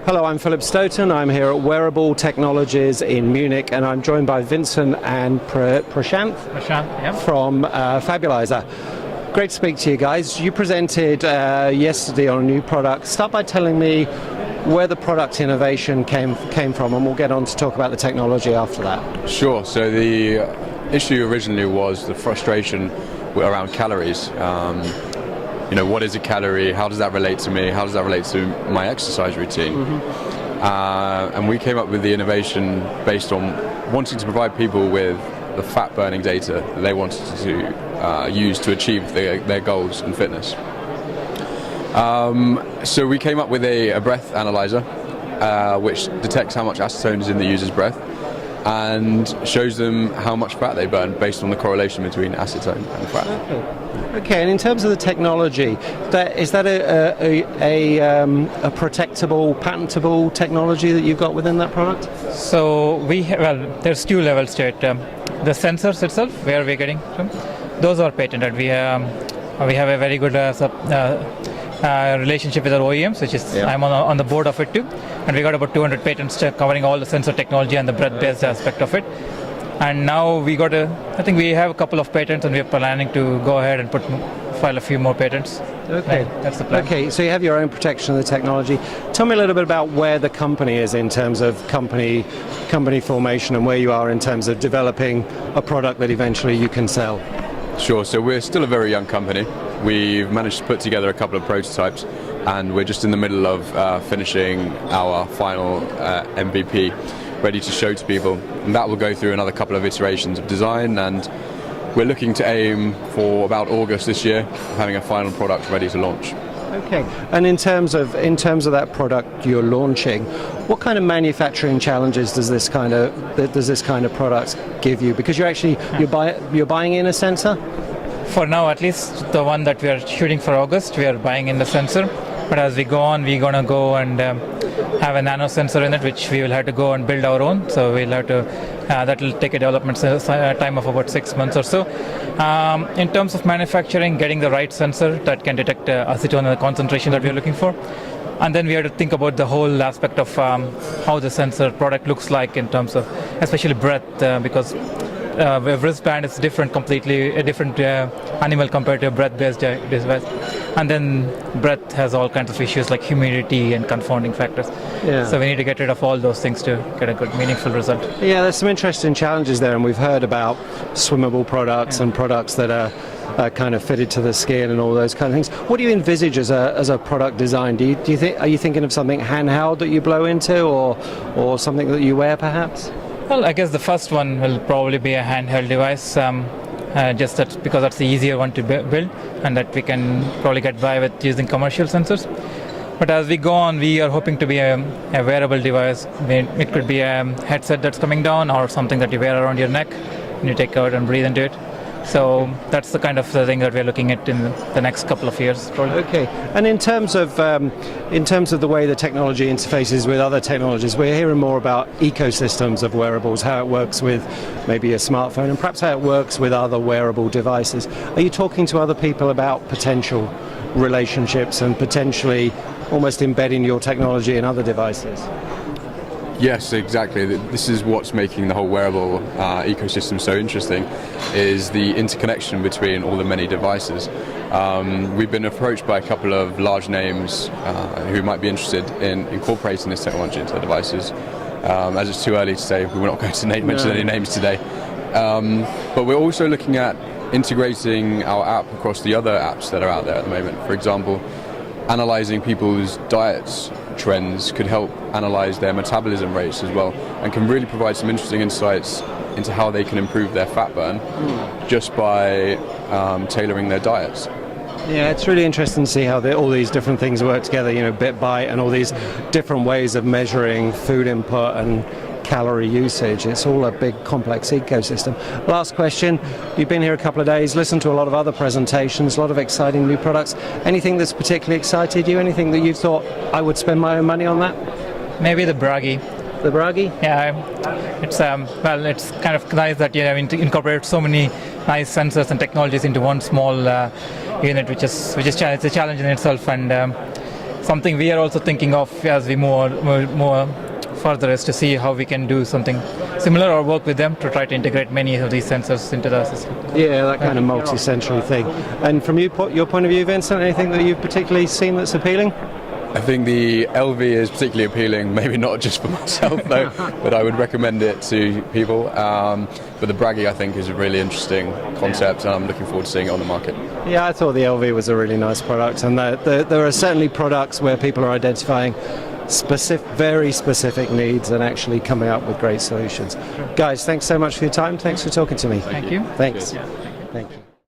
Hello, I'm Philip Stoughton. I'm here at Wearable Technologies in Munich, and I'm joined by Vincent and Prashant from Fabulizer. Great to speak to you guys. You presented yesterday on a new product. Start by telling me where the product innovation came from, and we'll get on to talk about the technology after that. Sure. So the issue originally was the frustration around calories. What is a calorie? How does that relate to me? How does that relate to my exercise routine? Mm-hmm. And we came up with the innovation based on wanting to provide people with the fat burning data that they wanted to use to achieve their goals in fitness. So we came up with a breath analyzer which detects how much acetone is in the user's breath and shows them how much fat they burn based on the correlation between acetone and fat. Okay, and in terms of the technology, is that a protectable, patentable technology that you've got within that product? So there's two levels to it. The sensors itself, where we're getting from, those are patented. We have a very good relationship with our OEMs, which is I'm on the board of it too, and we got about 200 patents covering all the sensor technology and the breath-based aspect of it. And now I think we have a couple of patents, and we're planning to go ahead and file a few more patents. Okay, that's the plan. Okay, so you have your own protection of the technology. Tell me a little bit about where the company is in terms of company formation, and where you are in terms of developing a product that eventually you can sell. Sure. So we're still a very young company. We've managed to put together a couple of prototypes, and we're just in the middle of finishing our final MVP, ready to show to people. And that will go through another couple of iterations of design, and we're looking to aim for about August this year, having a final product ready to launch. Okay, and in terms of that product you're launching, what kind of manufacturing challenges does this kind of product give you? Because you're buying in a sensor? For now, at least the one that we are shooting for August, we are buying in the sensor. But as we go on, we're going to go and have a nano sensor in it, which we will have to go and build our own. So we'll have to, that will take a development time of about 6 months or so. In terms of manufacturing, getting the right sensor that can detect acetone and the concentration that we're looking for. And then we have to think about the whole aspect of how the sensor product looks like in terms of, especially breath, because a wristband is completely a different animal compared to a breath-based device. And then breath has all kinds of issues like humidity and confounding factors. Yeah. So we need to get rid of all those things to get a good, meaningful result. Yeah, there's some interesting challenges there, and we've heard about swimmable products and products that are kind of fitted to the skin and all those kind of things. What do you envisage as a product design? Are you thinking of something handheld that you blow into, or something that you wear perhaps? Well, I guess the first one will probably be a handheld device, just because that's the easier one to build, and that we can probably get by with using commercial sensors. But as we go on, we are hoping to be a wearable device. It could be a headset that's coming down, or something that you wear around your neck and you take out and breathe into it. So that's the kind of thing that we're looking at in the next couple of years, probably. Okay. And in terms of the way the technology interfaces with other technologies, we're hearing more about ecosystems of wearables, how it works with maybe a smartphone, and perhaps how it works with other wearable devices. Are you talking to other people about potential relationships and potentially almost embedding your technology in other devices? Yes, exactly. This is what's making the whole wearable ecosystem so interesting, is the interconnection between all the many devices. We've been approached by a couple of large names who might be interested in incorporating this technology into their devices. As it's too early to say, we're not going to mention any names today. But we're also looking at integrating our app across the other apps that are out there at the moment. For example, analysing people's diets trends could help analyse their metabolism rates as well, and can really provide some interesting insights into how they can improve their fat burn just by tailoring their diets. Yeah, it's really interesting to see how all these different things work together, BitBite and all these different ways of measuring food input and calorie usage. It's all a big complex ecosystem. Last question, you've been here a couple of days, listened to a lot of other presentations, a lot of exciting new products. Anything that's particularly excited you? Anything that you thought, I would spend my own money on that? Maybe the Bragi. The Bragi? Yeah, it's it's kind of nice that you have incorporated so many nice sensors and technologies into one small unit, which is it's a challenge in itself, and something we are also thinking of as we more further, is to see how we can do something similar or work with them to try to integrate many of these sensors into the system. Yeah, that kind of multi-sensory thing. And from your point of view, Vincent, anything that you've particularly seen that's appealing? I think the LV is particularly appealing, maybe not just for myself though, but I would recommend it to people. But the Braggy, I think, is a really interesting concept, and I'm looking forward to seeing it on the market. Yeah, I thought the LV was a really nice product, and there are certainly products where people are identifying very specific needs and actually coming up with great solutions. Guys, thanks so much for your time. Thanks for talking to me. Thank you. Thanks. Yeah. Thank you.